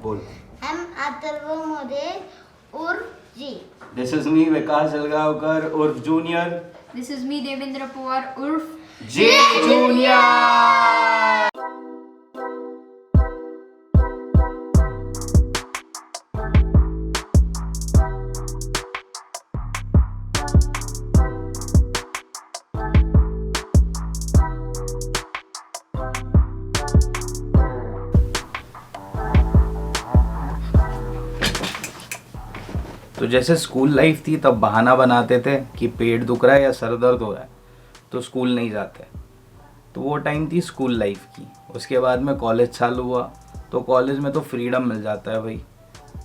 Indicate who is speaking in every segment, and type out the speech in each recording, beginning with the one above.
Speaker 1: बोल।
Speaker 2: I'm अथर्व मोरे उर्फ जी।
Speaker 1: This is me विकास जलगावकर उर्फ junior.
Speaker 3: This is me Devendra Pawar Urf
Speaker 1: J junior. तो जैसे स्कूल लाइफ थी तब बहाना बनाते थे कि पेट दुख रहा है या सर दर्द हो रहा है तो स्कूल नहीं जाते। तो वो टाइम थी स्कूल लाइफ की। उसके बाद में कॉलेज चालू हुआ तो कॉलेज में तो फ्रीडम मिल जाता है भाई।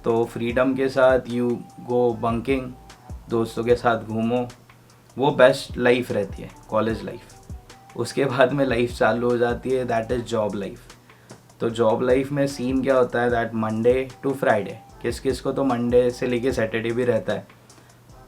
Speaker 1: तो फ्रीडम के साथ यू गो बंकिंग, दोस्तों के साथ घूमो, वो बेस्ट लाइफ रहती है कॉलेज लाइफ। उसके बाद में लाइफ चालू हो जाती है, दैट इज़ जॉब लाइफ। तो जॉब लाइफ में सीन क्या होता है, दैट मंडे टू फ्राइडे, किस किस को तो मंडे से लेके सैटरडे भी रहता है।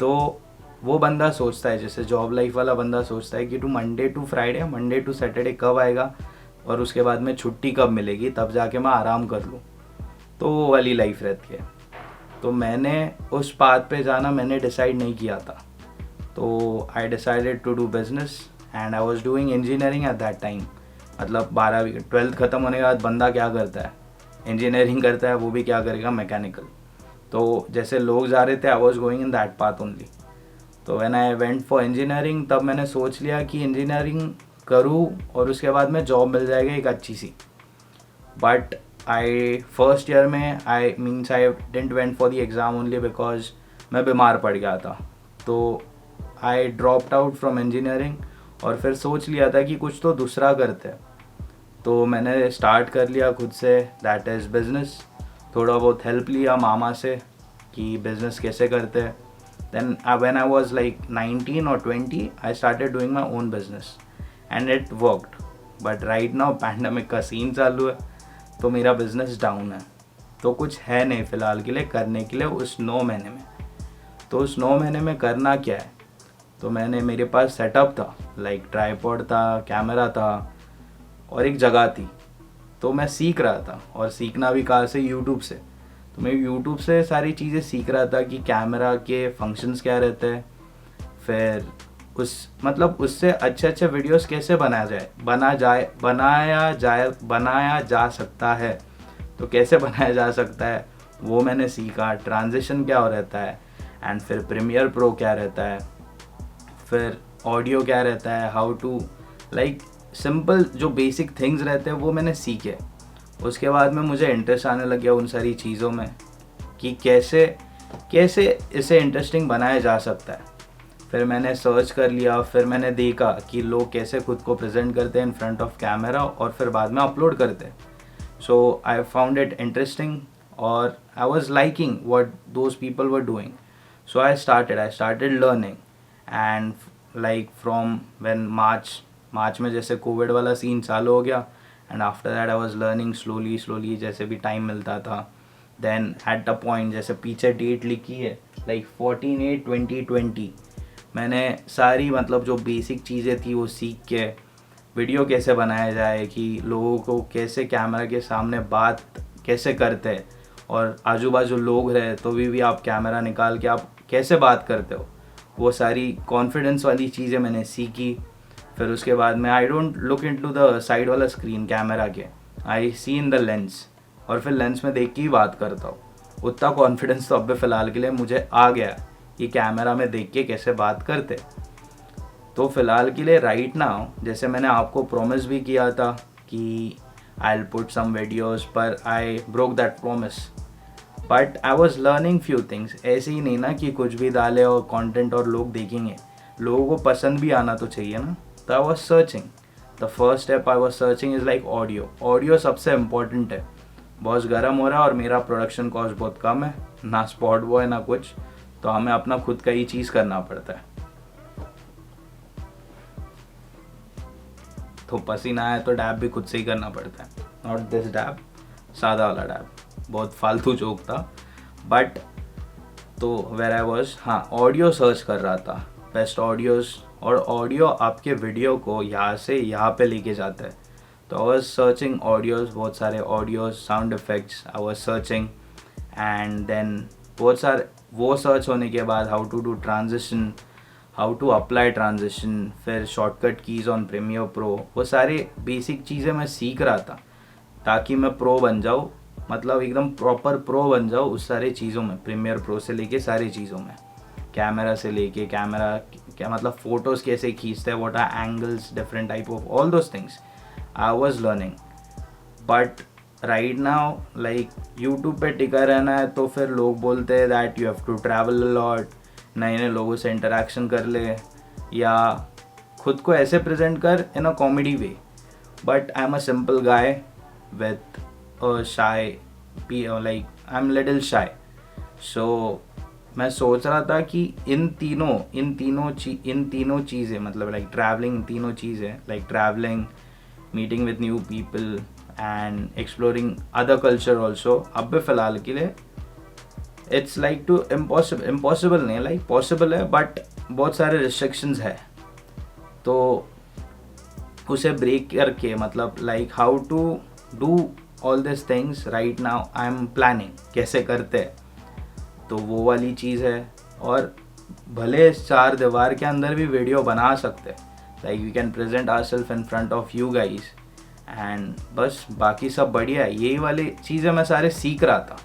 Speaker 1: तो वो बंदा सोचता है, जैसे जॉब लाइफ वाला बंदा सोचता है कि to Monday to Friday, Monday to Saturday कब आएगा और उसके बाद में छुट्टी कब मिलेगी, तब जाके मैं आराम कर लूँ। तो वो वाली लाइफ रहती है। तो मैंने उस पाथ पे जाना मैंने डिसाइड नहीं किया था। तो I decided to do business and I was doing engineering at that time. मतलब 12वीं 12th ख़त्म होने के बाद बंदा क्या करता है, इंजीनियरिंग करता है, वो भी क्या करेगा, मैकेनिकल। तो जैसे लोग जा रहे थे, I was going in that path only. तो when I went for engineering, तब मैंने सोच लिया कि इंजीनियरिंग करूँ और उसके बाद में जॉब मिल जाएगी एक अच्छी सी। बट आई फर्स्ट ईयर में I didn't went for the exam only because मैं बीमार पड़ गया था। तो I dropped out from engineering और फिर सोच लिया था कि कुछ तो दूसरा करते हैं। तो मैंने स्टार्ट कर लिया खुद से, दैट इज़ बिज़नेस। थोड़ा बहुत हेल्प लिया मामा से कि बिज़नेस कैसे करते हैं। Then when I was like 19 और 20 I started doing my own business and it worked. But right now pandemic का सीन चालू है तो मेरा बिज़नेस डाउन है। तो कुछ है नहीं फ़िलहाल के लिए करने के लिए उस 9 महीने में। तो उस 9 महीने में करना क्या है, तो मेरे पास सेटअप था, लाइक ट्राइपॉड था, कैमरा था और एक जगह थी। तो मैं सीख रहा था, और सीखना भी कहाँ से, यूट्यूब से। तो मैं यूट्यूब से सारी चीज़ें सीख रहा था कि कैमरा के फंक्शंस क्या रहते हैं, फिर उससे अच्छे अच्छे वीडियोस कैसे बनाया जा सकता है। तो कैसे बनाया जा सकता है वो मैंने सीखा। ट्रांजिशन क्या हो रहता है एंड फिर प्रीमियर प्रो क्या रहता है, फिर ऑडियो क्या रहता है, हाउ टू लाइक सिंपल जो बेसिक थिंग्स रहते हैं वो मैंने सीखे। उसके बाद में मुझे इंटरेस्ट आने लग गया उन सारी चीज़ों में कि कैसे इसे इंटरेस्टिंग बनाया जा सकता है। फिर मैंने सर्च कर लिया, फिर मैंने देखा कि लोग कैसे खुद को प्रेजेंट करते हैं इन फ्रंट ऑफ कैमरा और फिर बाद में अपलोड करते हैं। So I found it interesting और I was liking what those people were doing. So I started learning and like from when March में जैसे कोविड वाला सीन चालू हो गया and after that I was learning slowly जैसे भी time मिलता था। देन एट द पॉइंट, जैसे पीछे डेट लिखी है लाइक 14/8/2020, मैंने सारी मतलब जो बेसिक चीज़ें थी वो सीख के वीडियो कैसे बनाया जाए, कि लोगों को कैसे कैमरा के सामने बात कैसे करते हैं और आजू बाजू लोग रहे तो भी आप कैमरा निकाल के आप कैसे बात करते हो, वो सारी कॉन्फिडेंस वाली चीज़ें मैंने सीखी। फिर उसके बाद में I don't look into the side वाला स्क्रीन कैमरा के, आई सी इन द लेंस, और फिर लेंस में देख के ही बात करता हूँ। उतना कॉन्फिडेंस तो अब फ़िलहाल के लिए मुझे आ गया कि कैमरा में देख के कैसे बात करते। तो फ़िलहाल के लिए राइट नाउ, जैसे मैंने आपको प्रॉमिस भी किया था कि I will put some videos, पर I broke that promise. But I was learning few things. ऐसे ही नहीं ना कि कुछ भी डाले और कंटेंट और लोग देखेंगे, लोगों को पसंद भी आना तो चाहिए ना। तो आई was searching, the first step I was searching is like audio सबसे इम्पॉर्टेंट है। बहुत गर्म हो रहा है और मेरा प्रोडक्शन कॉस्ट बहुत कम है, ना स्पॉट बॉय ना कुछ, तो हमें अपना खुद का ही चीज़ करना पड़ता है। तो पसीना आए तो डैब भी खुद से ही करना पड़ता है, नॉट दिस डैब, सादा वाला डैब। बहुत फालतू जोक था। बट तो वेर आई वॉज, हाँ, ऑडियो सर्च कर रहा था, बेस्ट ऑडियोज़, और ऑडियो आपके वीडियो को यहाँ से यहाँ पे लेके जाता है। तो आई वॉज सर्चिंग ऑडियोज़, बहुत सारे audios, sound effects I was searching, and then बहुत सारे वो सर्च होने के बाद how to do transition, how to apply transition, फिर shortcut keys on Premiere Pro, वो सारे बेसिक चीज़ें मैं सीख रहा था ताकि मैं प्रो बन जाऊँ, मतलब एकदम प्रॉपर प्रो बन जाऊँ उस सारे चीज़ों में, प्रीमियर प्रो से लेके सारी चीज़ों में, कैमरा से लेके कैमरा क्या मतलब फ़ोटोज़ कैसे खींचते हैं, what are angles, different type of all those things I was learning. But right now like YouTube पे टिका रहना है तो फिर लोग बोलते हैं that you have to travel a lot, नए नए लोगों से इंटरेक्शन कर ले या खुद को ऐसे प्रेजेंट कर in a comedy way. But I am a simple guy with a shy, like I am little shy. So मैं सोच रहा था कि इन तीनों चीज़ें मतलब लाइक ट्रैवलिंग, तीनों चीज़ें like travelling, meeting with new people and exploring other culture also, अब भी फ़िलहाल के लिए इट्स लाइक टू इम्पॉसिबल नहीं, लाइक पॉसिबल है बट बहुत सारे रिस्ट्रिक्शंस है. तो उसे ब्रेक करके मतलब like how to do all this things right now I am planning कैसे करते हैं, तो वो वाली चीज़ है. और भले इस 4 दीवार के अंदर भी वीडियो बना सकते हैं, like we can present ourselves in front of you guys, and बस बाकी सब बढ़िया है. यही वाली चीज़ें मैं सारे सीख रहा था,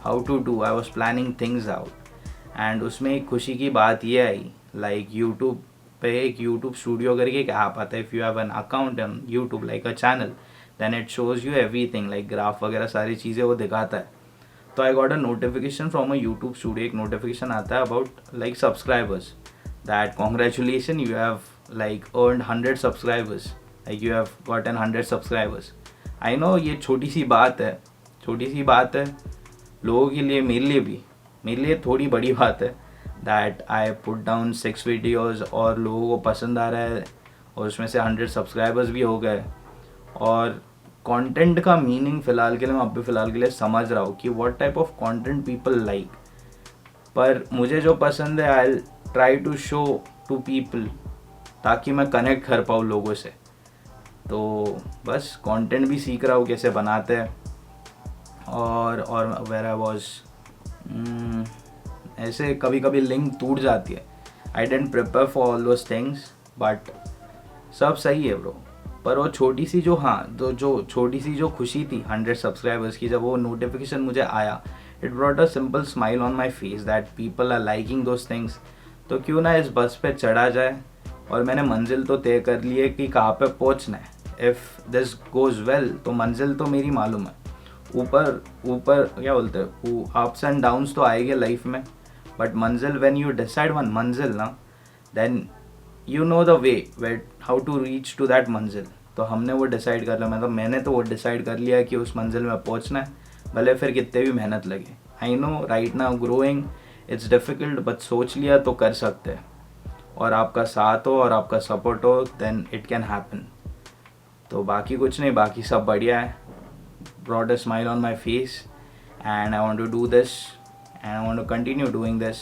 Speaker 1: how to do, I was planning things out. And उसमें एक खुशी की बात ये आई, लाइक यूट्यूब पे एक यूट्यूब स्टूडियो करके एक ऐप आता है. If you have an account on YouTube like a channel, then it shows you everything, like graph वगैरह सारी चीज़ें वो दिखाता है. तो I got a notification from a YouTube studio, एक नोटिफिकेशन आता है about like subscribers, that congratulation you have like earned 100 subscribers, like you have gotten 100 subscribers. I know ये छोटी सी बात है लोगों के लिए, मेरे लिए थोड़ी बड़ी बात है that I put down 6 videos और लोगों को पसंद आ रहा है और उसमें से 100 सब्सक्राइबर्स भी हो गए. और कंटेंट का मीनिंग फ़िलहाल के लिए मैं अब भी फ़िलहाल के लिए समझ रहा हूँ कि what type of content people like. पर मुझे जो पसंद है I try to show to people ताकि मैं कनेक्ट कर पाऊँ लोगों से. तो बस कंटेंट भी सीख रहा हूँ कैसे बनाते हैं. और वेर आई वॉज ऐसे कभी कभी लिंक टूट जाती है. I didn't prepare for all those things but सब सही है ब्रो. पर वो छोटी सी जो खुशी थी 100 सब्सक्राइबर्स की, जब वो नोटिफिकेशन मुझे आया, it brought a simple smile on my face that people are liking those things. तो क्यों ना इस बस पे चढ़ा जाए. और मैंने मंजिल तो तय कर ली है कि कहाँ पे पहुँचना है. इफ़ दिस गोज़ वेल तो मंजिल तो मेरी मालूम है. ऊपर क्या बोलते हैं, अप्स एंड डाउन्स तो आएंगे लाइफ में, बट मंजिल व्हेन यू डिसाइड वन मंजिल ना, then you know the way wait how to reach to that मंजिल. तो हमने वो डिसाइड कर लिया, मतलब मैंने तो वो डिसाइड कर लिया कि उस मंजिल में पहुंचना है, भले फिर कितने भी मेहनत लगे. I know right now growing it's difficult, but सोच लिया तो कर सकते हैं. और आपका साथ हो और आपका सपोर्ट हो, देन इट कैन हैपन. तो बाकी कुछ नहीं, बाकी सब बढ़िया है. brought a smile on my face and I want to do this and I want to continue doing this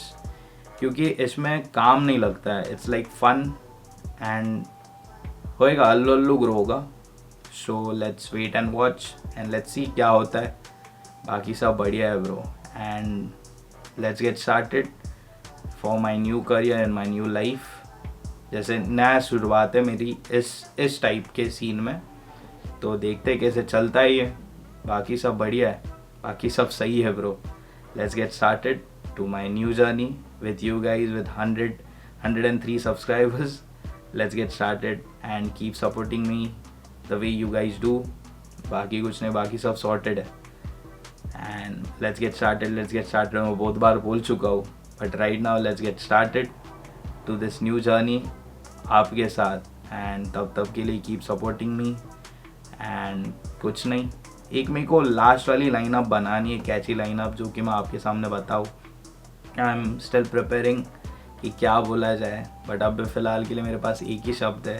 Speaker 1: क्योंकि इसमें काम नहीं लगता है. इट्स लाइक फन एंड होएगा, अल्लू अल्लू ग्रो होगा. So let's wait and watch and let's see क्या होता है. बाकी सब बढ़िया है bro. And let's get started for my new career and my new life. जैसे नया शुरुआत है मेरी इस टाइप के सीन में, तो देखते कैसे चलता है ये. बाकी सब बढ़िया है, बाकी सब सही है bro. Let's get started to my new journey with you guys with 103 subscribers. Let's get started and keep supporting me the way you guys do. बाकी कुछ नहीं, बाकी सब sorted है. And let's get started. मैं बहुत बार बोल चुका हूँ, but right now let's get started to this new journey आपके साथ. And तब के लिए keep supporting me. And कुछ नहीं, एक मेरे को लास्ट वाली लाइनअप बनानी है, कैची लाइनअप, जो कि मैं आपके सामने बताऊँ. आई एम स्टिल प्रिपेयरिंग कि क्या बोला जाए, बट अब फ़िलहाल के लिए मेरे पास एक ही शब्द है,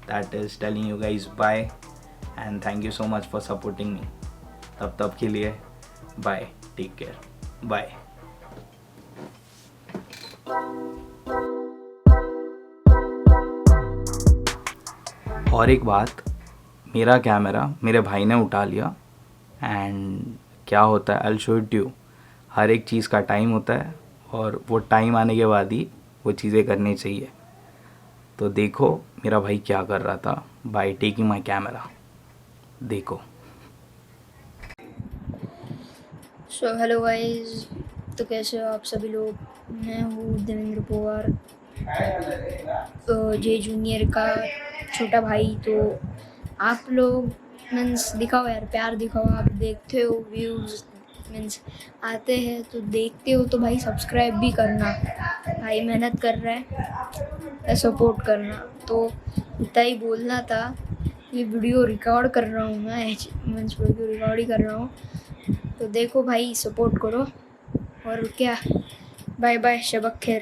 Speaker 1: that is telling you guys bye and thank you so much for supporting me. तब के लिए बाय, टेक केयर, बाय. और एक बात, मेरा कैमरा मेरे भाई ने उठा लिया एंड क्या होता है, I will show it you. हर एक चीज़ का टाइम होता है और वो टाइम आने के बाद ही वो चीज़ें करनी चाहिए। तो देखो मेरा भाई क्या कर रहा था बाय टेकिंग माई कैमरा, देखो।
Speaker 3: सो हेलो गाइस, तो कैसे हो आप सभी लोग। मैं हूँ देवेंद्र पवार, जे जूनियर का छोटा भाई। तो आप लोग मीन्स दिखाओ यार, प्यार दिखाओ। आप देखते हो व्यूज़ मीन्स आते हैं तो देखते हो, तो भाई सब्सक्राइब भी करना। भाई मेहनत कर रहा है, सपोर्ट करना। तो इतना ही बोलना था। ये वीडियो रिकॉर्ड कर रहा हूँ मैं, मीन्स वीडियो रिकॉर्ड ही कर रहा हूँ। तो देखो भाई, सपोर्ट करो और क्या। बाय बाय, शब खैर।